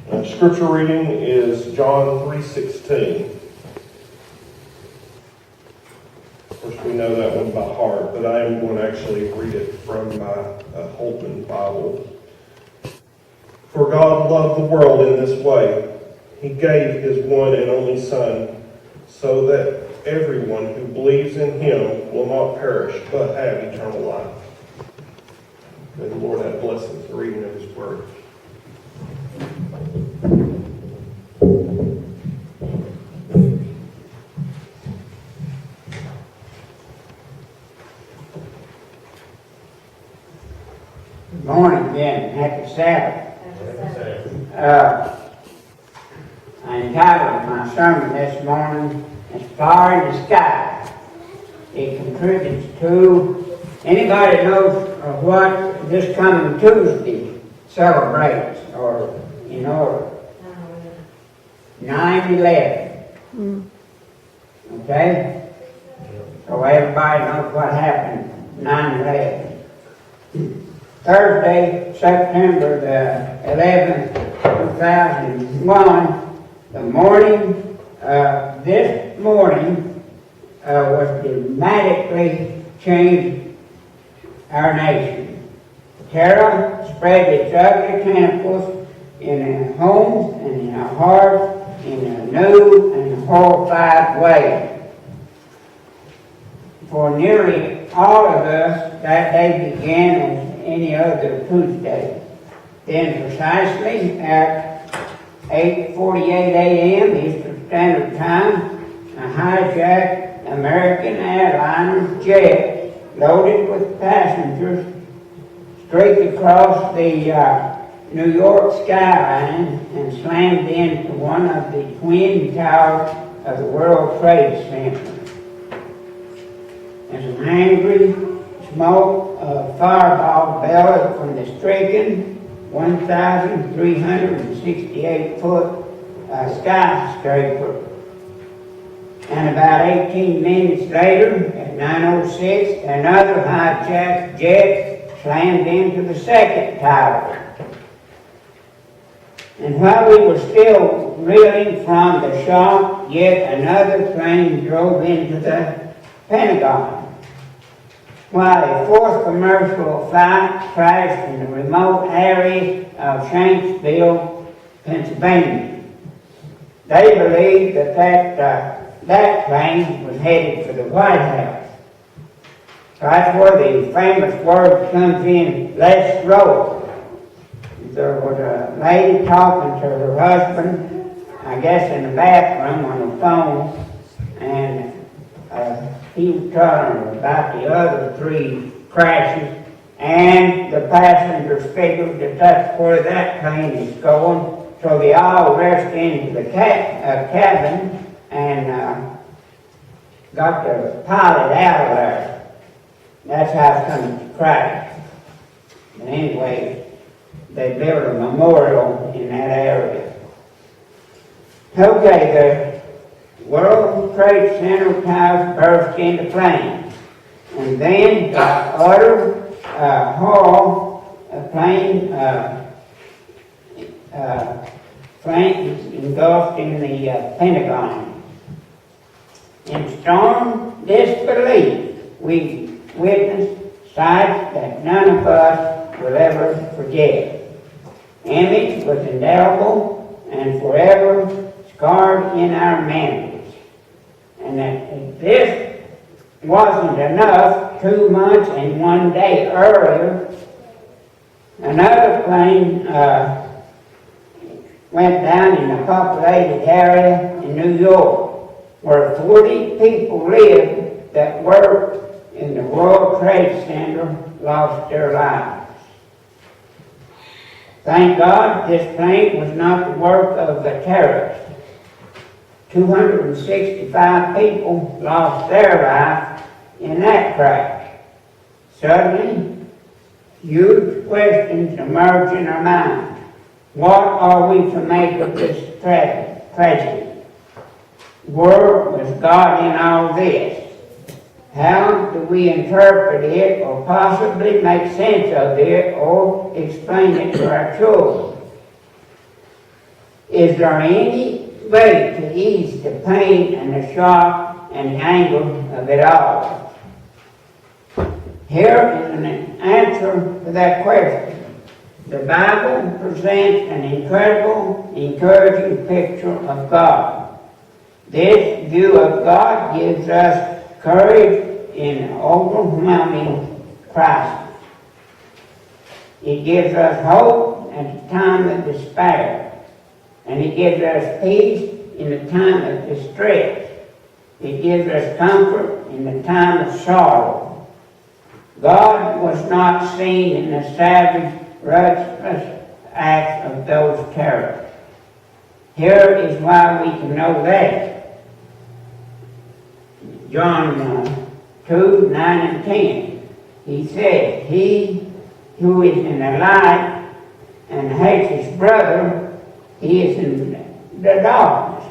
Scripture reading is John 3:16. Of course, we know that one by heart, but I am going to actually read it from my Holman Bible. For God loved the world in this way. He gave His one and only Son, so that everyone who believes in Him will not perish, but have eternal life. May the Lord have blessings the reading of His Word. Good morning again. Happy Sabbath. I entitled my sermon this morning, "As Far in the Sky." It contributes to anybody knows what this coming Tuesday celebrates, or 9/11. Okay? So everybody knows what happened 9/11. Thursday, September the 11th, 2001, the morning, this morning was dramatically changed our nation. Terror spread its ugly tentacles in our homes and in our hearts in a new and horrified way. For nearly all of us, that day began as any other Tuesday. Then precisely at 8:48 a.m. Eastern Standard Time, a hijacked American Airlines jet loaded with passengers streaked across the New York skyline and slammed into one of the twin towers of the World Trade Center. As an angry smoke fireball bellowed from the stricken 1,368-foot skyscraper. And about 18 minutes later, at 9:06, another hijacked jet slammed into the second tower. And while we were still reeling from the shock, yet another plane drove into the Pentagon. While a fourth commercial flight crashed in the remote area of Shanksville, Pennsylvania. They believed that plane was headed for the White House. That's where the famous word comes in, "let's roll." There was a lady talking to her husband, I guess in the bathroom on the phone, and he was telling her about the other three crashes, and the passengers figured that that's where that plane is going, so they all rushed into the cabin and got the pilot out of there. That's how it's going to crash. But anyway, they built a memorial in that area. Okay, the World Trade Center towers burst into flames, and then the utter flames engulfed in the Pentagon. In storm disbelief, we witnessed sights that none of us will ever forget. Image was indelible and forever scarred in our memories. And that this wasn't enough, 2 months and 1 day earlier, another plane went down in a populated area in New York, where 40 people lived that worked in the World Trade Center lost their lives. Thank God this plane was not the work of the terrorists. 265 people lost their lives in that crash. Suddenly, huge questions emerge in our minds. What are we to make of this tragedy? Where was God in all this? How do we interpret it, or possibly make sense of it, or explain it to our children? Is there any way to ease the pain and the shock and the anger of it all? Here is an answer to that question. The Bible presents an incredible, encouraging picture of God. This view of God gives us courage in overwhelming crisis. It gives us hope at the time of despair. And it gives us peace in the time of distress. It gives us comfort in the time of sorrow. God was not seen in the savage, ruthless acts of those terrors. Here is why we can know that. John 2, 9 and 10. He said, "He who is in the light and hates his brother, he is in the darkness.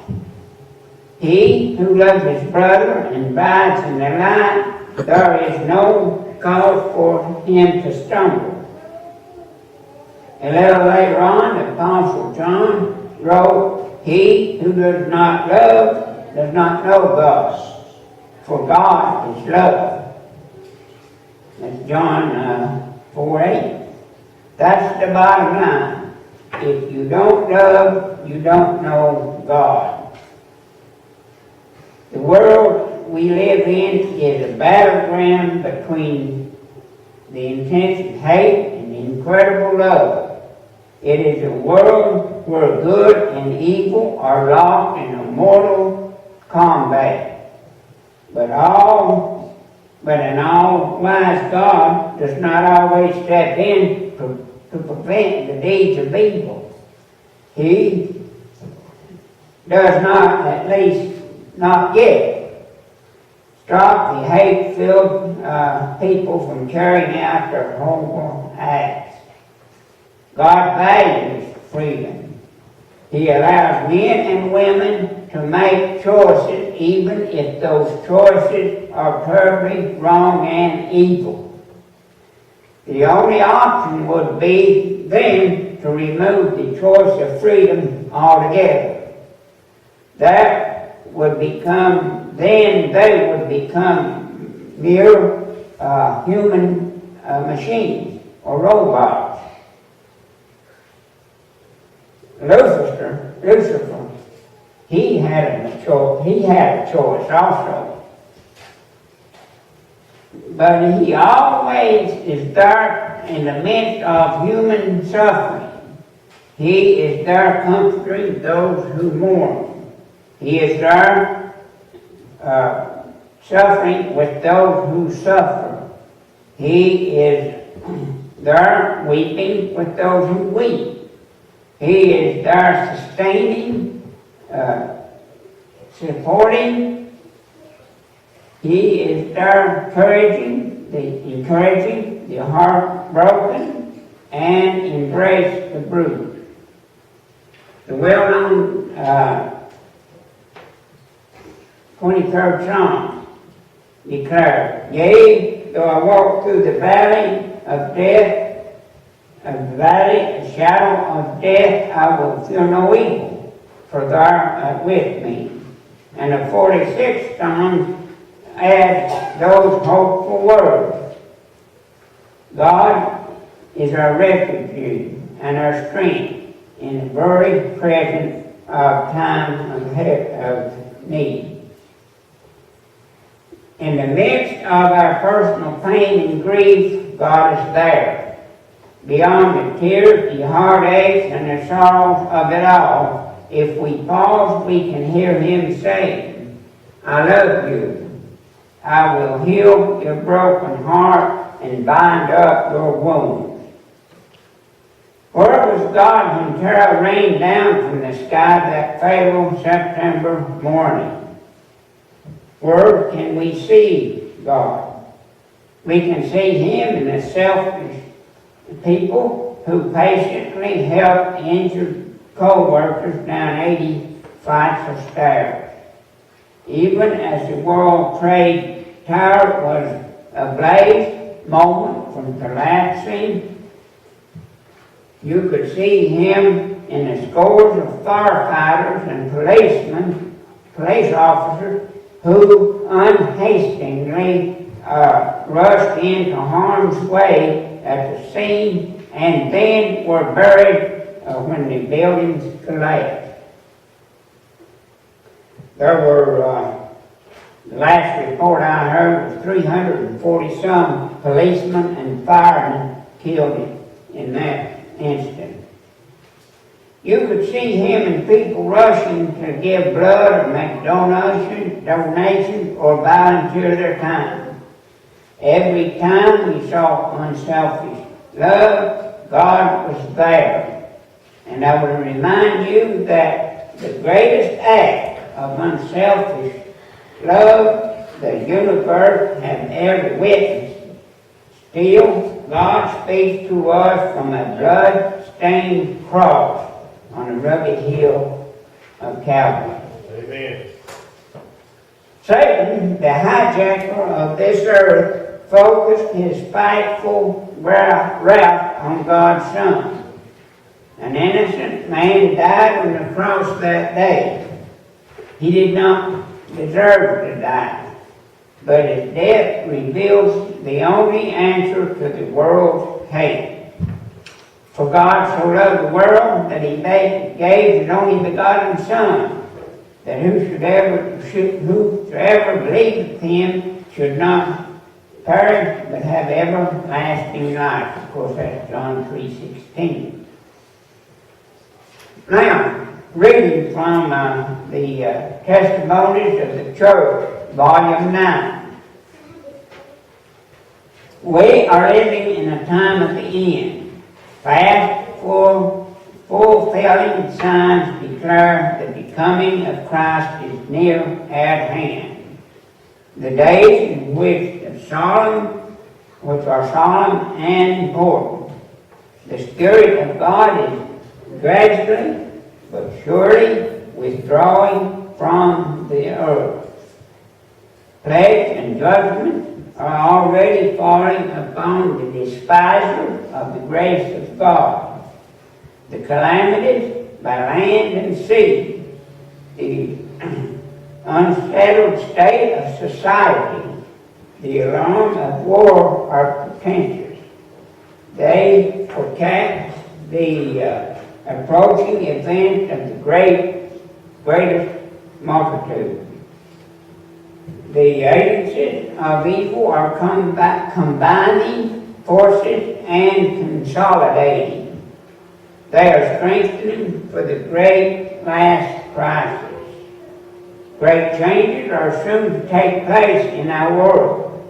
He who loves his brother and abides in the light, there is no cause for him to stumble." A little later on, the Apostle John wrote, "He who does not love does not know God, for God is love." That's John 4:8. That's the bottom line. If you don't love, you don't know God. The world we live in is a battleground between the intense hate and the incredible love. It is a world where good and evil are locked in a mortal combat. But an all-wise God does not always step in to prevent the deeds of evil. He does not, at least not yet, stop the hate-filled people from carrying out their horrible acts. God values freedom. He allows men and women to make choices, even if those choices are terribly wrong and evil. The only option would be then to remove the choice of freedom altogether. That would become, then they would become mere human machines or robots. Lucifer, he had a choice also. But he always is there in the midst of human suffering. He is there comforting those who mourn. He is there suffering with those who suffer. He is there weeping with those who weep. He is there sustaining, supporting. He is there encouraging the heartbroken and embrace the bruised. The well-known 23rd Psalm declares, "Yea, though I walk through the valley of death, the shadow of death, I will fear no evil, for thou art with me." And the 46th Psalm adds those hopeful words. God is our refuge and our strength in the very present of time of need. In the midst of our personal pain and grief, God is there. Beyond the tears, the heartaches, and the sorrows of it all, if we pause, we can hear Him saying, "I love you. I will heal your broken heart and bind up your wounds." Where was God when terror rained down from the sky that fatal September morning? Where can we see God? We can see Him in the selfish people who patiently helped injured co-workers down 80 flights of stairs. Even as the World Trade Tower was ablaze moment from collapsing, you could see Him in the scores of firefighters and police officers who unhastingly rushed into harm's way at the scene and then were buried when the buildings collapsed. There were, the last report I heard was 340-some policemen and firemen killed in that incident. You could see him and people rushing to give blood or make donations or volunteer their time. Every time we saw unselfish love, God was there. And I will remind you that the greatest act of unselfish love the universe has ever witnessed. Still, God speaks to us from a blood-stained cross on a rugged hill of Calvary. Amen. Satan, the hijacker of this earth, focused his spiteful wrath on God's Son. An innocent man died on the cross that day. He did not deserve to die, but his death reveals the only answer to the world's hate. For God so loved the world that he gave his only begotten Son, that whosoever believeth him should not perish but have everlasting life. Of course, that's John 3:16. Now, reading from the Testimonies of the Church, Volume 9. We are living in a time of the end. Fast, fulfilling signs declare that the coming of Christ is near at hand. The days in which are solemn and important. The Spirit of God is gradually but surely withdrawing from the earth. Plague and judgment are already falling upon the despisers of the grace of God. The calamities by land and sea, the unsettled state of society, the alarm of war are portentous. They forecast the approaching event of the greatest multitude. The agencies of evil are combining forces and consolidating. They are strengthening for the great last crisis. Great changes are soon to take place in our world,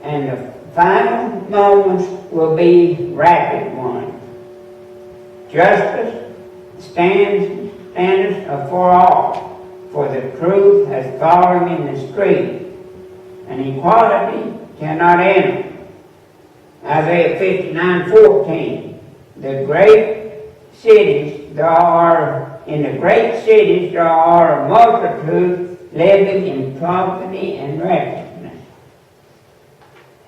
and the final moments will be rapid ones. Justice stands for all, for the truth has fallen in the street, and equality cannot enter. Isaiah 59:14. In the great cities there are a multitude living in poverty and wretchedness,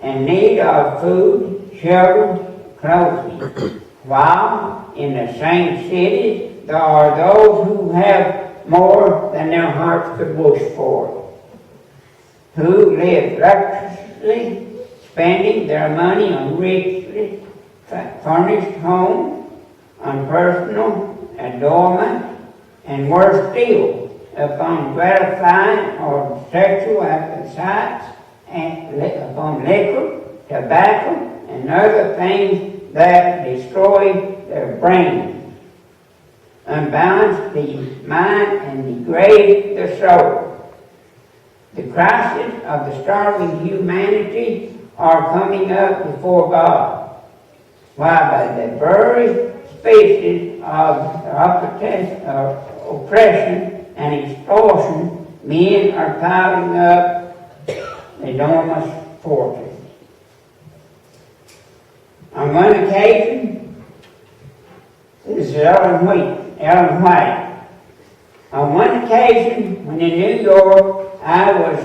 and need of food, shelter, clothing. While in the same cities there are those who have more than their hearts could wish for, who live luxuriously, spending their money on richly furnished homes, on personal adornment, and worse still, upon gratifying or sexual appetites, and upon liquor, tobacco, and other things that destroy their brains, unbalance the mind, and degrade the soul. The crisis of the starving humanity are coming up before God, while by the very species of oppression and expulsion, men are piling up enormous fortunes. On one occasion, this is Ellen White. On one occasion, when in New York, I was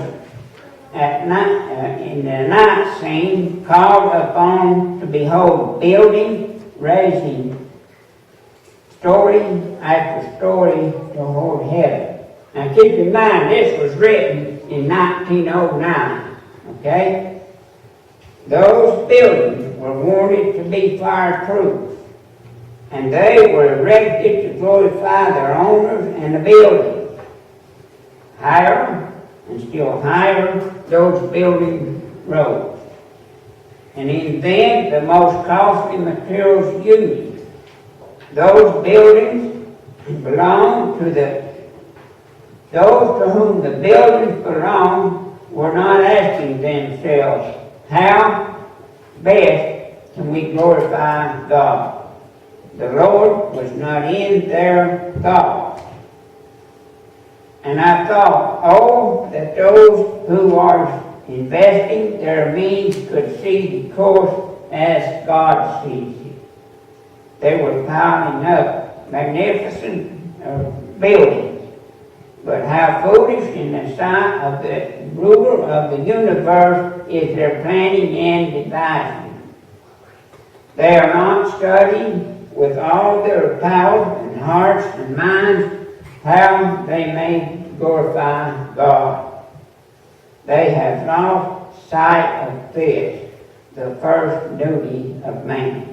at night, in the night scene, called upon to behold buildings raising story after story toward heaven. Now keep in mind, this was written in 1909, okay? Those buildings were wanted to be fireproof, and they were erected to glorify their owners and the buildings. Higher and still higher, those buildings rose. And in them, the most costly materials used. Those buildings belonged to those to whom the buildings belonged were not asking themselves, how best can we glorify God? The Lord was not in their thoughts. And I thought, oh, that those who are investing their means could see the course as God sees it. They were piling up magnificent buildings. But how foolish in the sight of the ruler of the universe is their planning and devising. They are not studying with all their power and hearts and minds how they may glorify God. They have lost sight of this, the first duty of man.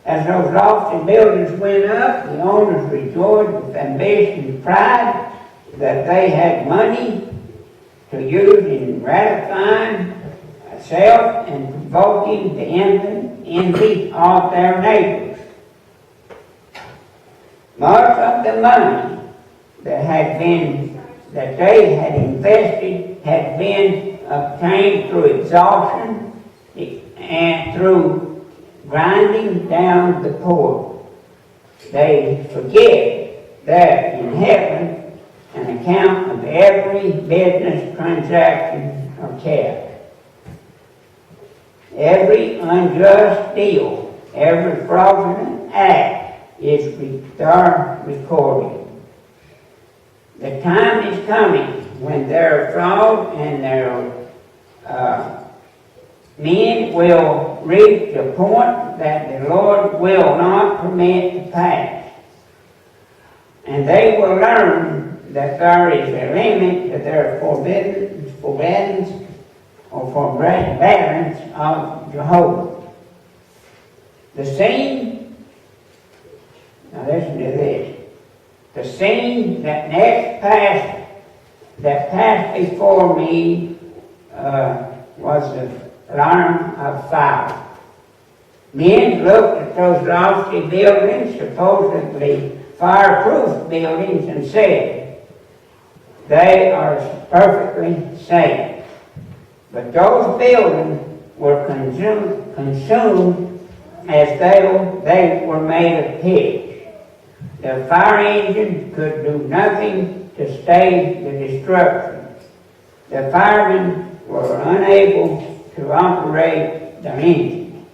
As those lofty buildings went up, the owners rejoiced with ambition and pride that they had money to use in gratifying self and provoking the envy of their neighbors. Much of the money that they had invested had been obtained through exhaustion and through grinding down the poor. They forget that in heaven an account of every business transaction are kept. Every unjust deal, every fraudulent act is recorded. The time is coming when their fraud and their men will reach the point that the Lord will not permit to pass. And they will learn that there is a limit to their forbearance of Jehovah. The scene, now listen to this, the scene that passed before me was the alarm of fire. Men looked at those lofty buildings, supposedly fireproof buildings, and said, they are perfectly safe. But those buildings were consumed as they were made of pitch. The fire engine could do nothing to stay the destruction. The firemen were unable to operate the engine.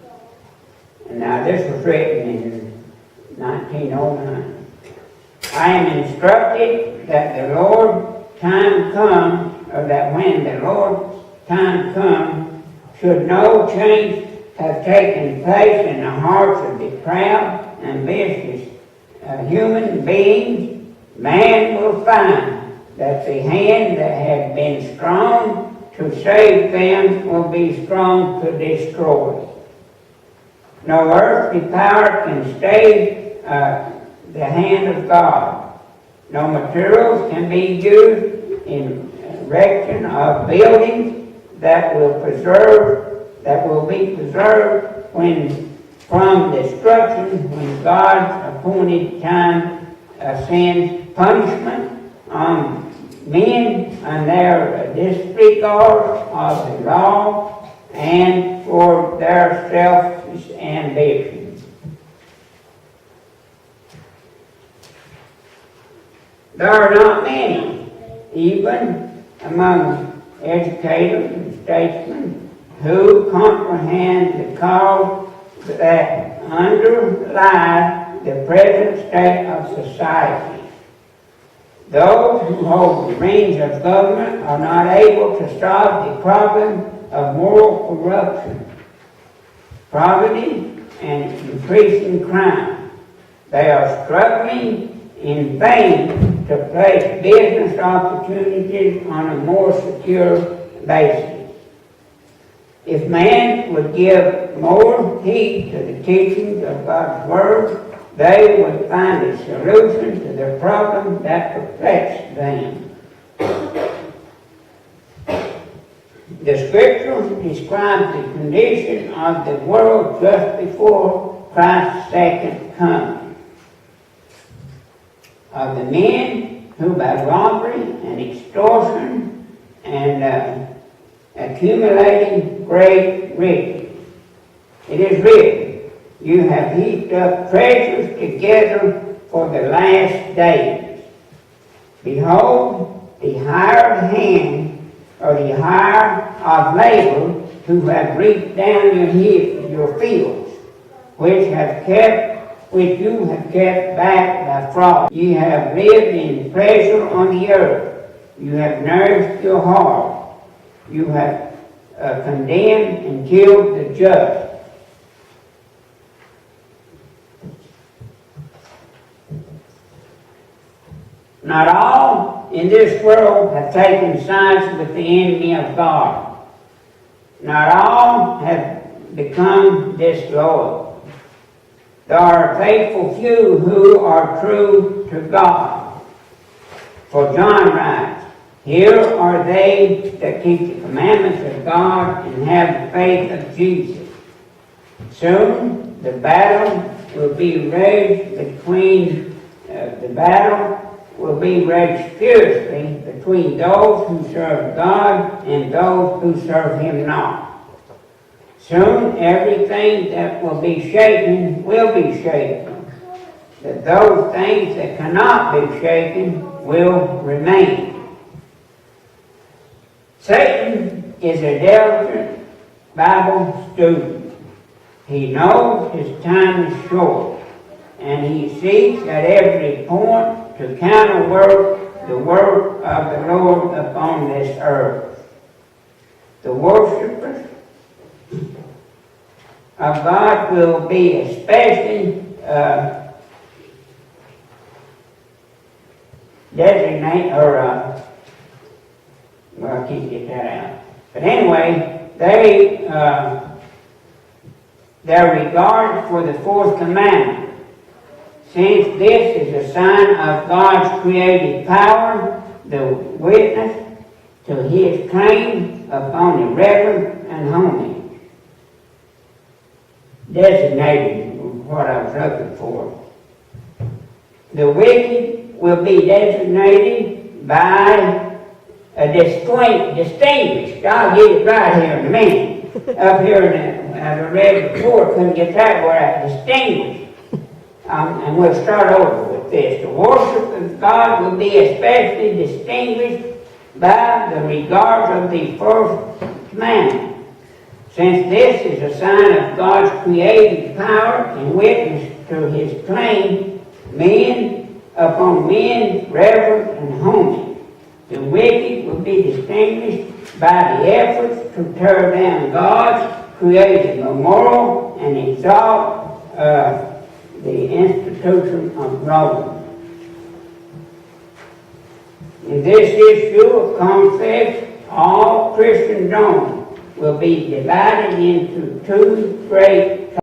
And now this was written in 1909. I am instructed that the Lord's time come, or that when the Lord's time comes, should no change have taken place in the hearts of the proud, ambitious human beings, man will find that the hand that had been strong to save them will be strong to destroy. No earthly power can stay the hand of God. No materials can be used in erection of buildings that will be preserved from destruction when God's appointed time sends punishment on men and their disregard of the law and for their selfish ambition. There are not many, even among educators and statesmen, who comprehend the cause that underlies the present state of society. Those who hold the reins of government are not able to solve the problem of moral corruption, poverty, and increasing crime. They are struggling in vain to place business opportunities on a more secure basis. If man would give more heed to the teachings of God's Word, they would find a solution to the problem that perplexed them. The Scripture describes the condition of the world just before Christ's second coming. Of the men who by robbery and extortion and accumulating great riches. It is written, "You have heaped up treasures together for the last days. Behold, the hired hand, or the hire of labor, who have reaped down your fields, which you have kept back by fraud. You have lived in pleasure on the earth. You have nourished your heart. You have condemned and killed the just." Not all in this world have taken sides with the enemy of God. Not all have become disloyal. There are a faithful few who are true to God. For John writes, "Here are they that keep the commandments of God and have the faith of Jesus." Soon the battle will be raged fiercely between those who serve God and those who serve Him not. Soon everything that will be shaken will be shaken, but those things that cannot be shaken will remain. Satan is a diligent Bible student. He knows his time is short, and he seeks at every point to counterwork the work of the Lord upon this earth. The worshipers of God will be especially I can't get that out. But anyway, their regard for the fourth commandment, since this is a sign of God's creative power, the witness to His claim upon the reverence and homage. Designated was what I was looking for. The wicked will be designated by a distinguished. I'll get it right here in a minute. Up here, as I read before, couldn't get that word out. Distinguished. And we'll start over with this. The worship of God will be especially distinguished by the regards of the first commandment. Since this is a sign of God's creative power and witness to His claim, men upon men, reverence and homage. The wicked will be distinguished by the efforts to tear down God's creative memorial and exalt the institution of Rome. In this issue of conflict, all Christendom will be divided into two great